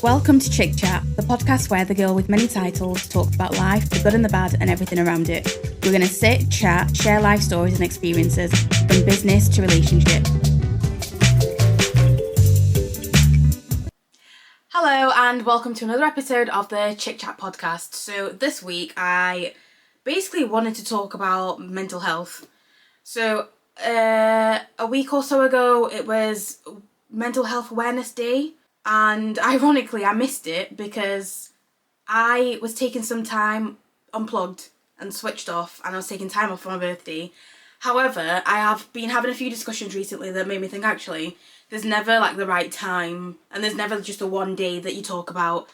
Welcome to Chik Chat, the podcast where the girl with many titles talks about life, the good and the bad, and everything around it. We're going to sit, chat, share life stories and experiences, from business to relationship. Hello and welcome to another episode of the Chik Chat podcast. So this week I basically wanted to talk about mental health. So a week or so ago it was Mental Health Awareness Day. And ironically, I missed it because I was taking some time unplugged and switched off, and I was taking time off for my birthday. However, I have been having a few discussions recently that made me think actually there's never like the right time, and there's never just a one day that you talk about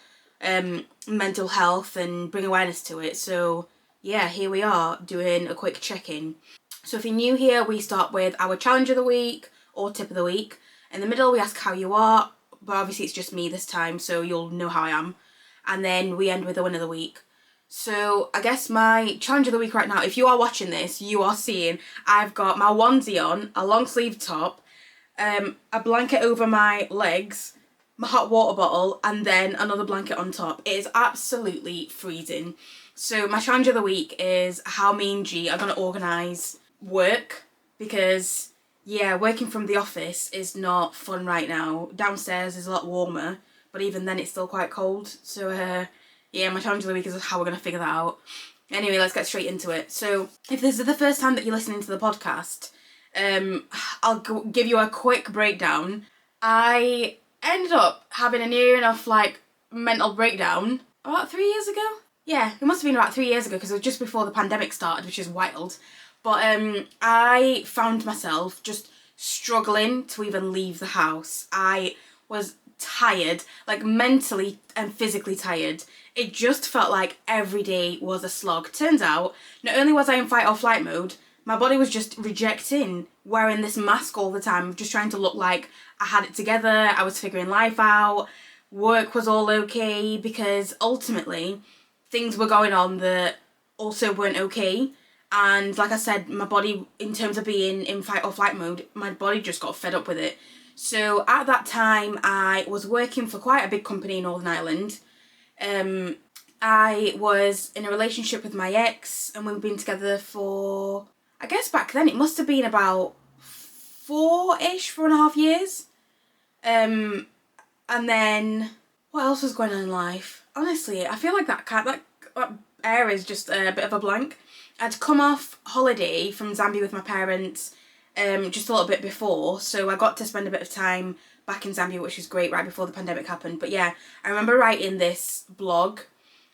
mental health and bring awareness to it. So yeah, here we are doing a quick check-in. So if you're new here, we start with our challenge of the week or tip of the week. In the middle, we ask how you are. But obviously it's just me this time, so you'll know how I am. And then we end with a win of the week. So I guess my challenge of the week right now, if you are watching this, you are seeing I've got my onesie on, a long sleeve top, a blanket over my legs, my hot water bottle, and then another blanket on top. It is absolutely freezing. So my challenge of the week is how me and G are going to organise work, because yeah, working from the office is not fun right now. Downstairs is a lot warmer, but even then it's still quite cold. So yeah, my challenge of the week is how we're going to figure that out. Anyway, let's get straight into it. So if this is the first time that you're listening to the podcast, I'll give you a quick breakdown. I ended up having a near enough mental breakdown about 3 years ago. Yeah, it must have been about 3 years ago because it was just before the pandemic started, which is wild. But I found myself just struggling to even leave the house. I was tired, like mentally and physically tired. It just felt like every day was a slog. Turns out, not only was I in fight or flight mode, my body was just rejecting wearing this mask all the time, just trying to look like I had it together, I was figuring life out, work was all okay, because ultimately things were going on that also weren't okay. And like I said, my body, in terms of being in fight or flight mode, my body just got fed up with it. So at that time, I was working for quite a big company in Northern Ireland. I was in a relationship with my ex, and we've been together for, I guess back then, it must have been about 4.5 years. And then, what else was going on in life? Honestly, I feel like that era is just a bit of a blank. I'd come off holiday from Zambia with my parents just a little bit before, so I got to spend a bit of time back in Zambia, which was great, right before the pandemic happened. But yeah, I remember writing this blog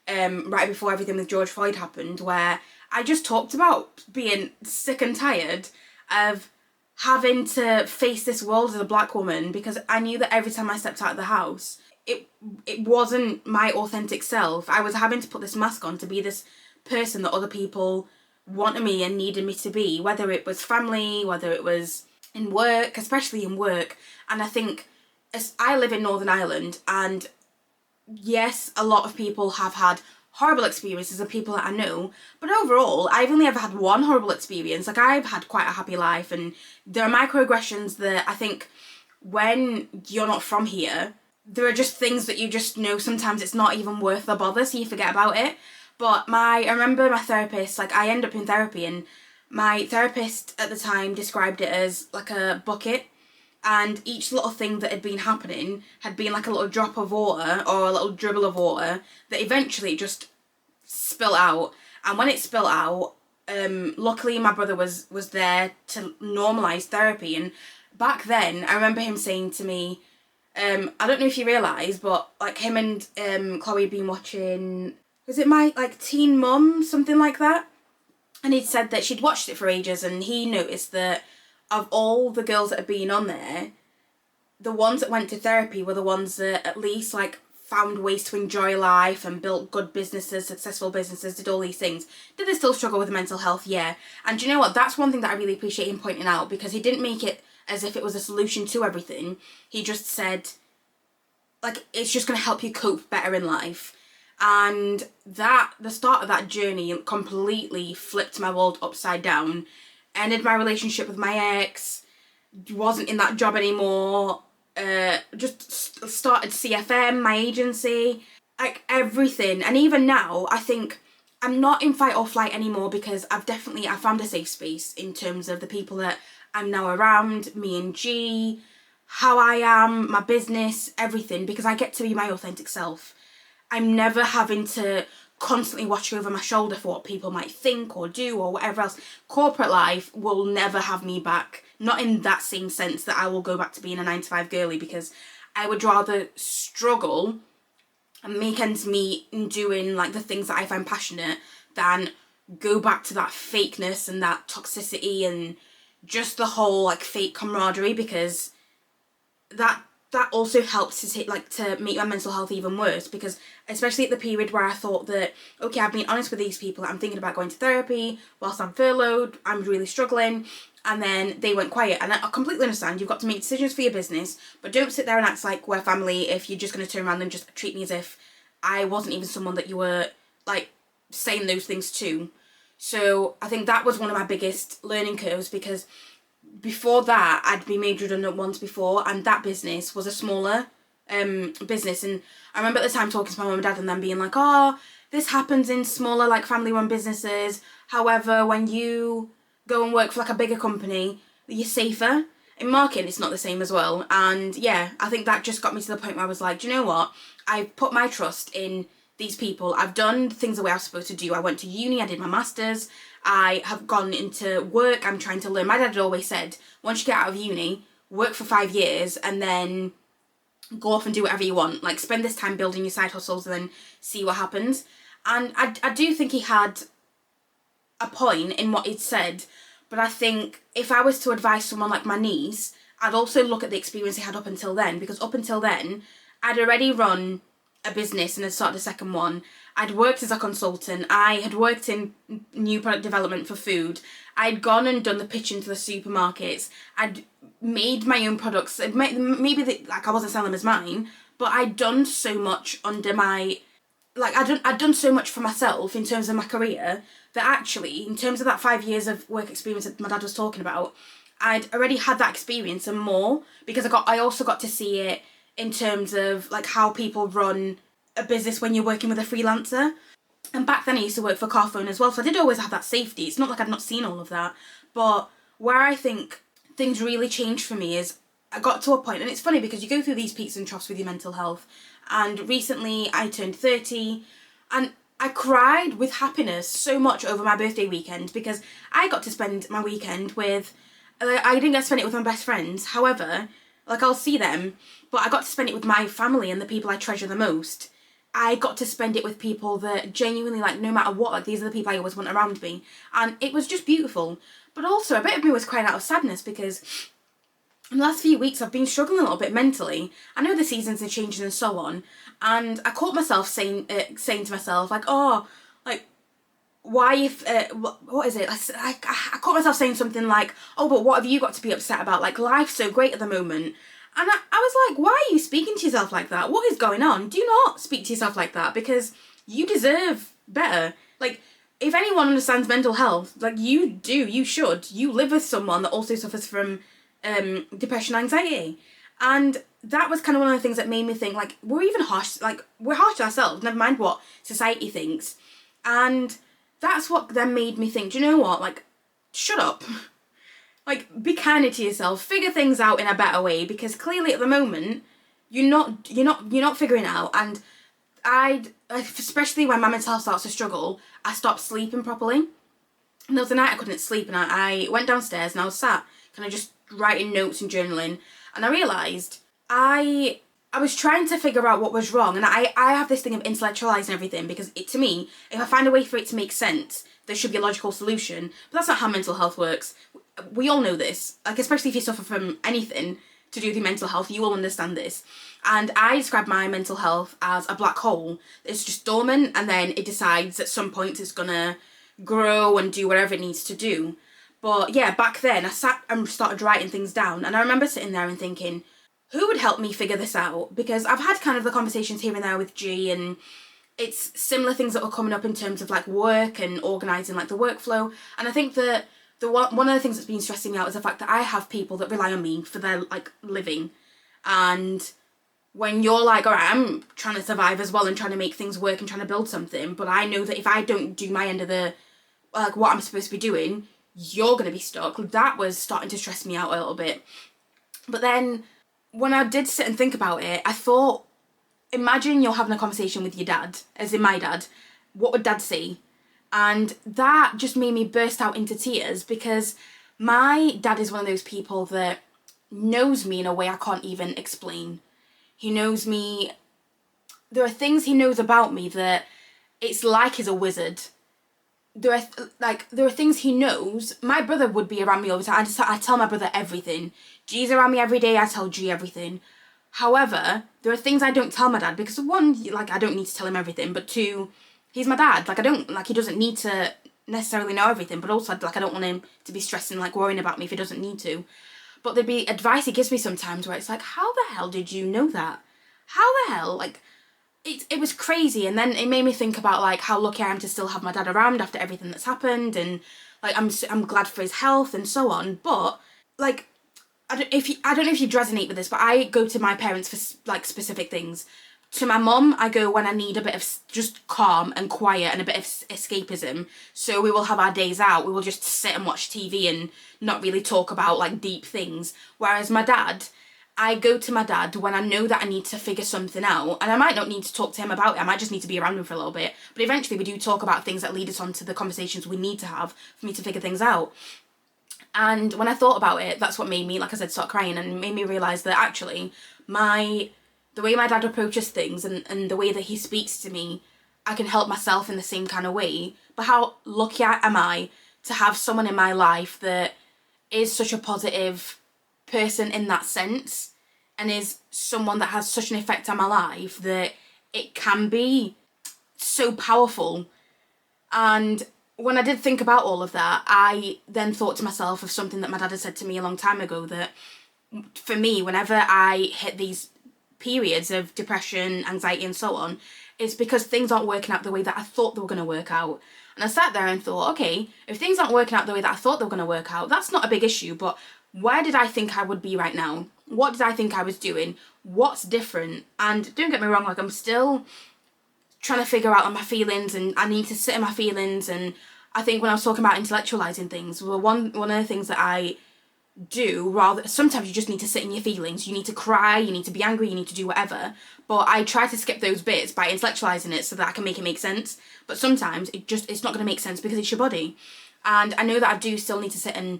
right before everything with George Floyd happened, where I just talked about being sick and tired of having to face this world as a black woman, because I knew that every time I stepped out of the house, it wasn't my authentic self. I was having to put this mask on to be this person that other people wanted me and needed me to be, whether it was family, whether it was in work, especially in work. And I think, as I live in Northern Ireland, and yes, a lot of people have had horrible experiences of people that I know, but overall I've only ever had one horrible experience. Like, I've had quite a happy life, and there are microaggressions that I think when you're not from here, there are just things that you just know sometimes it's not even worth the bother, so you forget about it. But I remember my therapist, I end up in therapy, and my therapist at the time described it as like a bucket, and each little thing that had been happening had been like a little drop of water or a little dribble of water that eventually just spill out. And when it spilled out, luckily my brother was there to normalise therapy. And back then, I remember him saying to me, I don't know if you realise, but him and Chloe had been watching, was it my Teen Mum, something like that? And he'd said that she'd watched it for ages, and he noticed that of all the girls that had been on there, the ones that went to therapy were the ones that at least found ways to enjoy life and built good businesses, successful businesses, did all these things. Did they still struggle with mental health? Yeah. And do you know what? That's one thing that I really appreciate him pointing out, because he didn't make it as if it was a solution to everything. He just said, it's just going to help you cope better in life. And the start of that journey completely flipped my world upside down, ended my relationship with my ex, wasn't in that job anymore, just started CFM, my agency, like everything. And even now, I think I'm not in fight or flight anymore, because I found a safe space in terms of the people that I'm now around, me and G, how I am, my business, everything, because I get to be my authentic self. I'm never having to constantly watch over my shoulder for what people might think or do or whatever else. Corporate life will never have me back. Not in that same sense that I will go back to being a 9-to-5 girly, because I would rather struggle and make ends meet in doing like the things that I find passionate than go back to that fakeness and that toxicity and just the whole like fake camaraderie, because that also helps to make my mental health even worse. Because especially at the period where I thought that, okay, I've been honest with these people, I'm thinking about going to therapy whilst I'm furloughed, I'm really struggling, and then they went quiet. And I completely understand, you've got to make decisions for your business, but don't sit there and act like we're family if you're just going to turn around and just treat me as if I wasn't even someone that you were like saying those things to. So I think that was one of my biggest learning curves, because before that I'd been made redundant once before, and that business was a smaller business. And I remember at the time talking to my mum and dad and them being like, oh, this happens in smaller like family run businesses, however when you go and work for like a bigger company you're safer. In marketing it's not the same as well. And yeah, I think that just got me to the point where I was like, do you know what, I've put my trust in these people, I've done things the way I was supposed to do. I went to uni, I did my masters, I have gone into work, I'm trying to learn. My dad had always said, once you get out of uni, work for 5 years and then go off and do whatever you want. Like, spend this time building your side hustles and then see what happens. And I do think he had a point in what he'd said, but I think if I was to advise someone like my niece, I'd also look at the experience he had up until then, because up until then, I'd already run a business and had started a second one. I'd worked as a consultant. I had worked in new product development for food. I'd gone and done the pitching to the supermarkets. I'd made my own products. Maybe I wasn't selling them as mine, but I'd done so much under my, like I'd done so much for myself in terms of my career, that actually in terms of that 5 years of work experience that my dad was talking about, I'd already had that experience and more, because I also got to see it in terms of like how people run a business when you're working with a freelancer. And back then I used to work for Carphone as well, so I did always have that safety. It's not like I'd not seen all of that. But where I think things really changed for me is I got to a point, and it's funny because you go through these peaks and troughs with your mental health, and recently I turned 30 and I cried with happiness so much over my birthday weekend, because I got to spend my weekend with, I didn't get to spend it with my best friends, however, like I'll see them, but I got to spend it with my family and the people I treasure the most. I got to spend it with people that genuinely, like, no matter what, like, these are the people I always want around me. And it was just beautiful. But also, a bit of me was crying out of sadness, because in the last few weeks I've been struggling a little bit mentally. I know the seasons are changing and so on. And I caught myself saying to myself, like, oh, like, why if, what is it? I caught myself saying something like, oh, but what have you got to be upset about? Like, life's so great at the moment. And I was like, why are you speaking to yourself like that? What is going on? Do not speak to yourself like that, because you deserve better. Like, if anyone understands mental health, like you do, you should. You live with someone that also suffers from depression, anxiety. And that was kind of one of the things that made me think, like, we're even harsh, like, we're harsh to ourselves, never mind what society thinks. And that's what then made me think, do you know what, like, shut up. Like, be kinder to yourself, figure things out in a better way, because clearly at the moment, you're not figuring it out. And especially when my mental health starts to struggle, I stopped sleeping properly. And there was a night I couldn't sleep, and I went downstairs and I was sat kind of just writing notes and journaling, and I realised I was trying to figure out what was wrong. And I have this thing of intellectualising everything, because to me, if I find a way for it to make sense, there should be a logical solution. But that's not how mental health works. We all know this, like, especially if you suffer from anything to do with your mental health, you will understand this. And I describe my mental health as a black hole. It's just dormant, and then it decides at some point it's gonna grow and do whatever it needs to do. But yeah, back then I sat and started writing things down, and I remember sitting there and thinking, who would help me figure this out? Because I've had kind of the conversations here and there with G, and it's similar things that were coming up in terms of like work and organising like the workflow. And I think that one of the things that's been stressing me out is the fact that I have people that rely on me for their like living. And when you're like, all right, I'm trying to survive as well and trying to make things work and trying to build something, but I know that if I don't do my end of the, like what I'm supposed to be doing, you're going to be stuck. That was starting to stress me out a little bit. But then when I did sit and think about it, I thought, imagine you're having a conversation with your dad, as in my dad. What would dad say? And that just made me burst out into tears, because my dad is one of those people that knows me in a way I can't even explain. He knows me. There are things he knows about me that it's like he's a wizard. There are things he knows. My brother would be around me all the time. I tell my brother everything. G's around me every day. I tell G everything. However, there are things I don't tell my dad because, one, like, I don't need to tell him everything, but two, he's my dad. Like, he doesn't need to necessarily know everything, but also, like, I don't want him to be stressing, like, worrying about me if he doesn't need to. But there'd be advice he gives me sometimes where it's like, how the hell did you know that? How the hell? Like, it was crazy. And then it made me think about, like, how lucky I am to still have my dad around after everything that's happened, and, like, I'm glad for his health and so on. But, like, I don't know if you'd resonate with this, but I go to my parents for like specific things. To my mum, I go when I need a bit of just calm and quiet and a bit of escapism. So we will have our days out. We will just sit and watch TV and not really talk about like deep things. Whereas my dad, I go to my dad when I know that I need to figure something out, and I might not need to talk to him about it. I might just need to be around him for a little bit. But eventually we do talk about things that lead us on to the conversations we need to have for me to figure things out. And when I thought about it, that's what made me, like I said, start crying, and made me realise that actually the way my dad approaches things and the way that he speaks to me, I can help myself in the same kind of way. But how lucky am I to have someone in my life that is such a positive person in that sense, and is someone that has such an effect on my life that it can be so powerful. And when I did think about all of that, I then thought to myself of something that my dad had said to me a long time ago, that for me, whenever I hit these periods of depression, anxiety and so on, it's because things aren't working out the way that I thought they were going to work out. And I sat there and thought, okay, if things aren't working out the way that I thought they were going to work out, that's not a big issue, but where did I think I would be right now? What did I think I was doing? What's different? And don't get me wrong, like, I'm still trying to figure out on my feelings, and I need to sit in my feelings. And I think when I was talking about intellectualizing things, well, one of the things that I do, sometimes you just need to sit in your feelings. You need to cry, you need to be angry, you need to do whatever. But I try to skip those bits by intellectualizing it so that I can make it make sense. But sometimes it's not going to make sense because it's your body. And I know that I do still need to sit and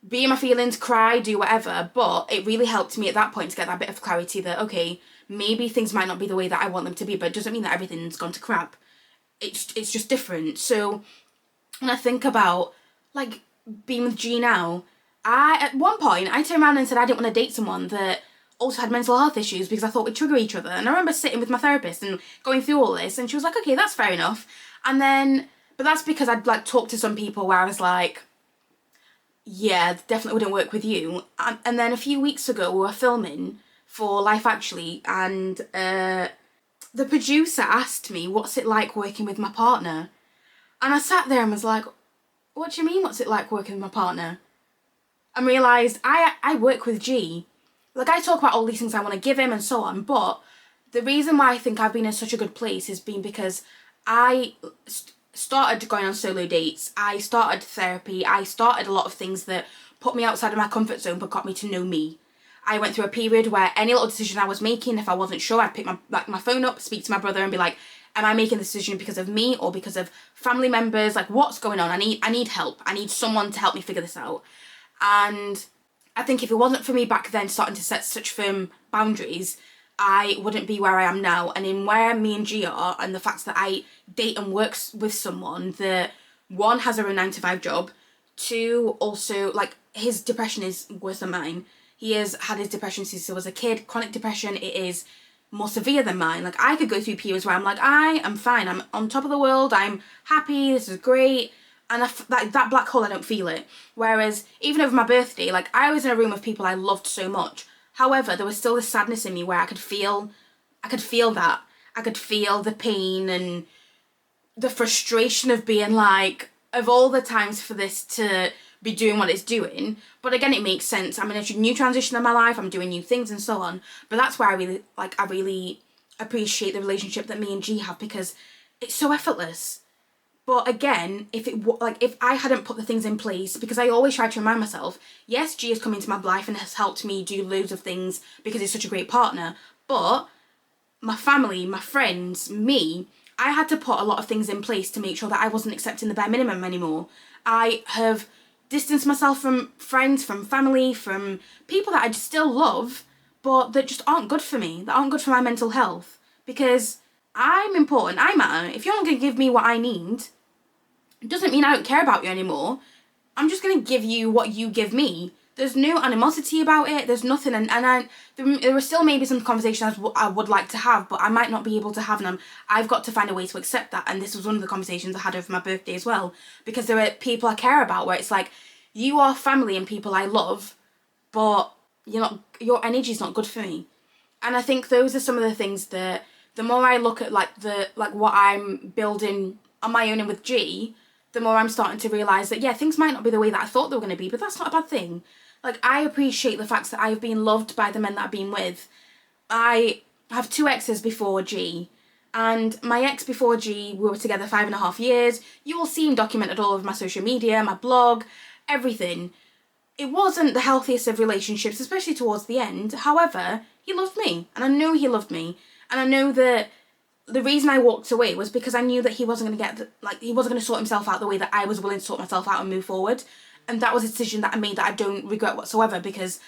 be in my feelings, cry, do whatever. But it really helped me at that point to get that bit of clarity that, okay, maybe things might not be the way that I want them to be, but it doesn't mean that everything's gone to crap. It's just different. So when I think about, like, being with G now, at one point I turned around and said I didn't want to date someone that also had mental health issues because I thought we'd trigger each other. And I remember sitting with my therapist and going through all this, and she was like, okay, that's fair enough. And then, but that's because I'd like talked to some people where I was like, yeah, definitely wouldn't work with you. And then a few weeks ago we were filming for Life Actually, and the producer asked me, what's it like working with my partner? And I sat there and was like, what do you mean, what's it like working with my partner? And realised I work with G. Like, I talk about all these things I want to give him and so on, but the reason why I think I've been in such a good place has been because I started going on solo dates, I started therapy, I started a lot of things that put me outside of my comfort zone but got me to know me. I went through a period where any little decision I was making, if I wasn't sure, I'd pick my phone up, speak to my brother and be like, am I making this decision because of me or because of family members? Like, what's going on? I need help. I need someone to help me figure this out. And I think if it wasn't for me back then starting to set such firm boundaries, I wouldn't be where I am now. And in where me and G are, and the fact that I date and work with someone that, one, has her own 9-to-5 job, two, also, like, his depression is worse than mine. He has had his depression since he was a kid. Chronic depression, it is more severe than mine. Like, I could go through periods where I'm like, I am fine, I'm on top of the world, I'm happy, this is great, and that black hole, I don't feel it. Whereas, even over my birthday, like, I was in a room of people I loved so much. However, there was still this sadness in me where I could feel that. I could feel the pain and the frustration of being like, of all the times for this to be doing what it's doing. But again, it makes sense. I'm in a new transition in my life, I'm doing new things and so on. But that's why I really appreciate the relationship that me and G have, because it's so effortless. But again, if I hadn't put the things in place, because I always try to remind myself, yes, G has come into my life and has helped me do loads of things because he's such a great partner, but my family, my friends, me, I had to put a lot of things in place to make sure that I wasn't accepting the bare minimum anymore. I have distanced myself from friends, from family, from people that I still love, but that just aren't good for me, that aren't good for my mental health. Because I'm important, I matter. If you're not going to give me what I need, it doesn't mean I don't care about you anymore. I'm just going to give you what you give me. There's no animosity about it. There's nothing. There were still maybe some conversations I would like to have, but I might not be able to have them. I've got to find a way to accept that. And this was one of the conversations I had over my birthday as well. Because there are people I care about where it's like, you are family and people I love, but your energy's not good for me. And I think those are some of the things that the more I look at what I'm building on my own and with G, the more I'm starting to realise that, yeah, things might not be the way that I thought they were going to be, but that's not a bad thing. Like, I appreciate the fact that I've been loved by the men that I've been with. I have 2 exes before G, and my ex before G, we were together 5.5 years. You will see him documented all over my social media, my blog, everything. It wasn't the healthiest of relationships, especially towards the end. However, he loved me, and I know he loved me, and I know that the reason I walked away was because I knew that he wasn't going to he wasn't going to sort himself out the way that I was willing to sort myself out and move forward. And that was a decision that I made that I don't regret whatsoever, because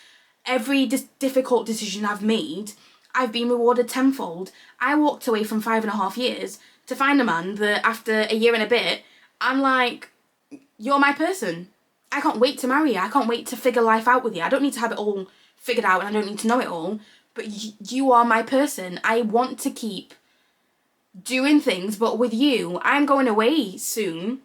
every difficult decision I've made, I've been rewarded tenfold. I walked away from 5.5 years to find a man that after a year and a bit, I'm like, you're my person. I can't wait to marry you. I can't wait to figure life out with you. I don't need to have it all figured out and I don't need to know it all, but you are my person. I want to keep doing things, but with you, I'm going away soon,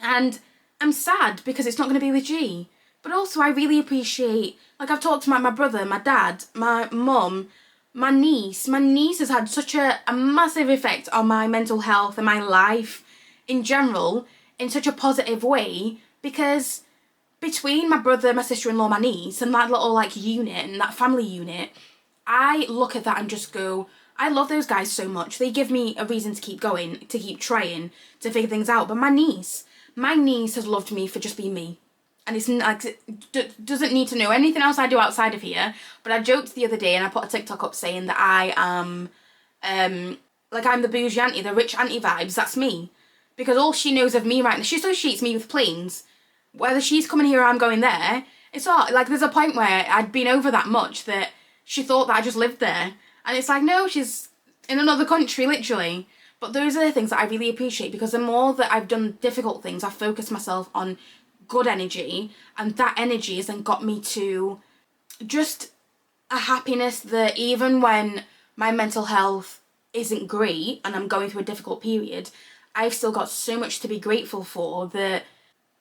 and I'm sad because it's not going to be with G. But also, I really appreciate, like, I've talked to my brother, my dad, my mum, my niece. My niece has had such a massive effect on my mental health and my life in general in such a positive way, because between my brother, my sister-in-law, my niece, and that little, unit and that family unit, I look at that and just go, I love those guys so much. They give me a reason to keep going, to keep trying, to figure things out. But my niece has loved me for just being me. And it's doesn't need to know anything else I do outside of here. But I joked the other day and I put a TikTok up saying that I am, I'm the bougie auntie, the rich auntie vibes. That's me. Because all she knows of me right now, she associates me with planes. Whether she's coming here or I'm going there, it's all, there's a point where I'd been over that much that she thought that I just lived there. And it's like, no, she's in another country, literally. But those are the things that I really appreciate, because the more that I've done difficult things, I've focused myself on good energy, and that energy has then got me to just a happiness that even when my mental health isn't great and I'm going through a difficult period, I've still got so much to be grateful for that,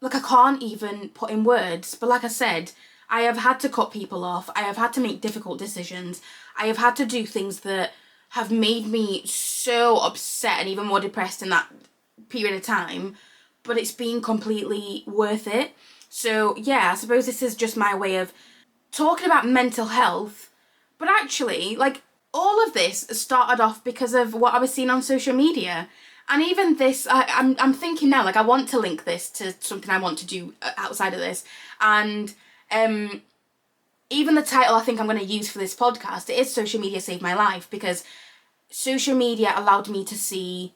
I can't even put in words. But like I said, I have had to cut people off. I have had to make difficult decisions. I have had to do things that have made me so upset and even more depressed in that period of time. But it's been completely worth it. So yeah, I suppose this is just my way of talking about mental health. But actually, all of this started off because of what I was seeing on social media. And even this, I'm thinking now, I want to link this to something I want to do outside of this. And even the title I think I'm going to use for this podcast, it is Social Media Saved My Life, because social media allowed me to see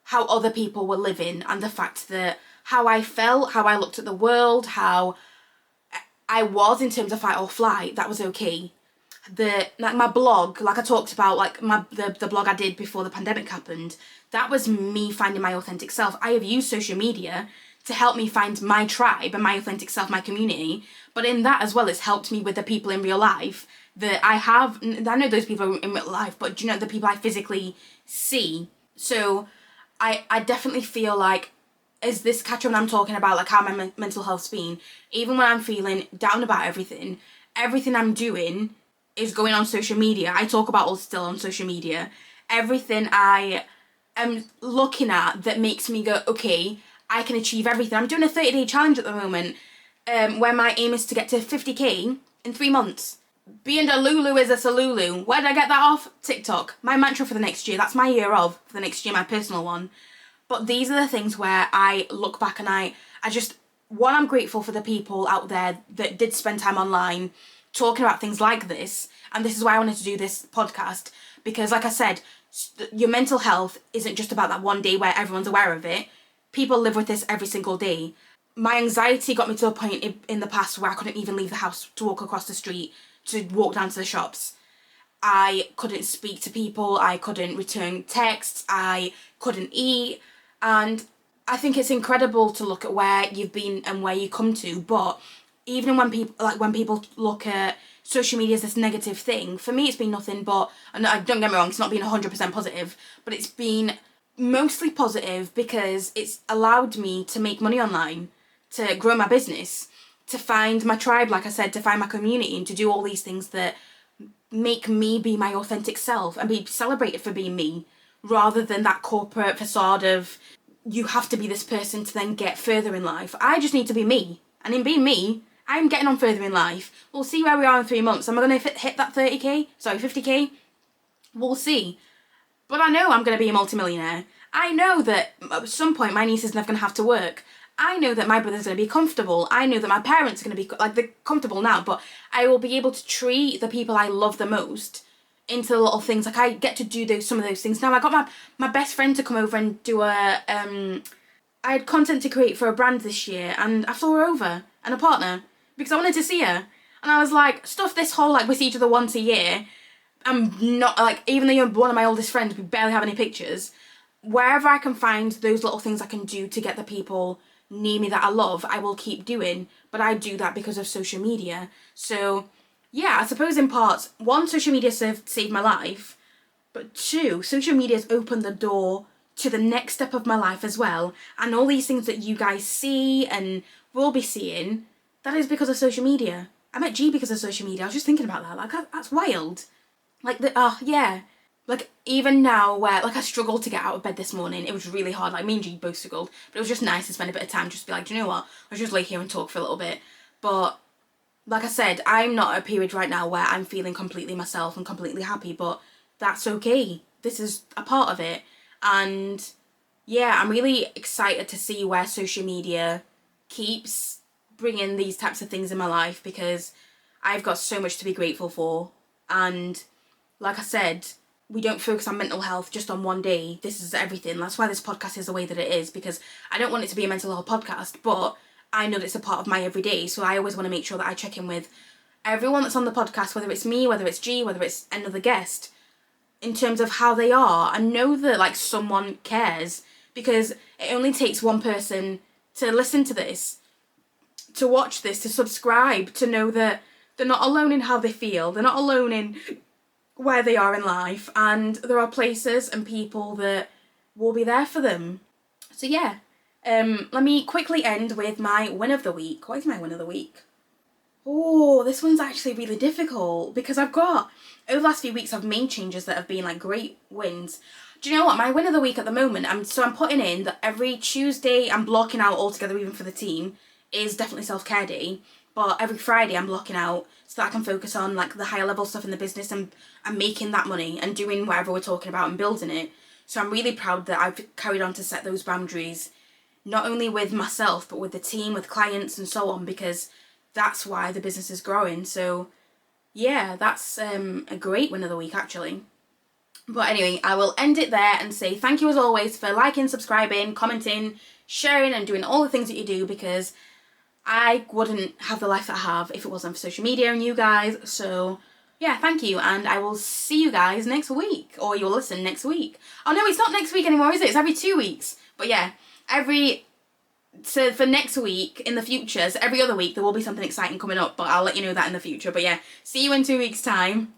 how other people were living, and the fact that how I felt, how I looked at the world, how I was in terms of fight or flight, that was okay. My blog, I talked about, the blog I did before the pandemic happened, that was me finding my authentic self. I have used social media to help me find my tribe and my authentic self, my community. But in that as well, it's helped me with the people in real life that I know those people in real life, but do you know, the people I physically see. So I definitely feel like, is this catch when I'm talking about how my mental health's been, even when I'm feeling down about everything I'm doing is going on social media. I talk about all still on social media. everything I am looking at that makes me go, okay, I can achieve everything. I'm doing a 30-day challenge at the moment, where my aim is to get to 50k in 3 months. Being a Lulu is a Salulu. Where did I get that off? TikTok. My mantra for the next year. That's my year of, for the next year, my personal one. But these are the things where I look back and I just, one, I'm grateful for the people out there that did spend time online talking about things like this. And this is why I wanted to do this podcast. Because like I said, your mental health isn't just about that one day where everyone's aware of it. People live with this every single day. My anxiety got me to a point in the past where I couldn't even leave the house to walk across the street, to walk down to the shops. I couldn't speak to people, I couldn't return texts, I couldn't eat. And I think it's incredible to look at where you've been and where you come to, but even when people look at social media as this negative thing, for me it's been nothing but, and don't get me wrong, it's not been 100% positive, but it's been mostly positive because it's allowed me to make money online, to grow my business, to find my tribe, like I said, to find my community, and to do all these things that make me be my authentic self and be celebrated for being me, rather than that corporate facade of you have to be this person to then get further in life. I just need to be me, and in being me, I'm getting on further in life. We'll see where we are in 3 months. Am I going to hit that 50k? We'll see. But I know I'm going to be a multimillionaire. I know that at some point my niece is never going to have to work. I know that my brother's going to be comfortable. I know that my parents are going to be, they're comfortable now, but I will be able to treat the people I love the most into the little things. Like, I get to do some of those things now. I got my best friend to come over and do I had content to create for a brand this year, and I flew her over, and a partner, because I wanted to see her. And I was like, stuff this whole, we see each other once a year. I'm not, even though you're one of my oldest friends, we barely have any pictures. Wherever I can find those little things I can do to get the people near me that I love, I will keep doing. But I do that because of social media. So, yeah, I suppose in parts, one, social media saved my life. But two, social media has opened the door to the next step of my life as well. And all these things that you guys see and will be seeing, that is because of social media. I met G because of social media. I was just thinking about that. That's wild. Yeah. Even now where, I struggled to get out of bed this morning. It was really hard. Me and G both struggled. But it was just nice to spend a bit of time just to be like, do you know what? I'll just lay here and talk for a little bit. But, like I said, I'm not at a period right now where I'm feeling completely myself and completely happy. But that's okay. This is a part of it. And, yeah, I'm really excited to see where social media keeps bringing these types of things in my life, because I've got so much to be grateful for. And, like I said, we don't focus on mental health just on one day. This is everything. That's why this podcast is the way that it is, because I don't want it to be a mental health podcast, but I know that it's a part of my everyday. So I always want to make sure that I check in with everyone that's on the podcast, whether it's me, whether it's G, whether it's another guest, in terms of how they are, and know that someone cares, because it only takes one person to listen to this, to watch this, to subscribe, to know that they're not alone in how they feel. They're not alone in where they are in life, and there are places and people that will be there for them. So yeah, let me quickly end with my win of the week. What is my win of the week? Oh, this one's actually really difficult, because over the last few weeks I've made changes that have been great wins. Do you know what? My win of the week at the moment, I'm putting in that every Tuesday I'm blocking out altogether, even for the team, is definitely self-care day. But every Friday I'm blocking out so that I can focus on the higher level stuff in the business and making that money and doing whatever we're talking about and building it. So I'm really proud that I've carried on to set those boundaries, not only with myself, but with the team, with clients and so on, because that's why the business is growing. So yeah, that's a great win of the week, actually. But anyway, I will end it there and say thank you as always for liking, subscribing, commenting, sharing, and doing all the things that you do, because I wouldn't have the life that I have if it wasn't for social media and you guys. So yeah, thank you, and I will see you guys next week, or you'll listen next week. Oh no, it's not next week anymore, is it? It's every 2 weeks. But yeah, so for next week, in the future, so every other week, there will be something exciting coming up, but I'll let you know that in the future. But yeah, see you in 2 weeks' time.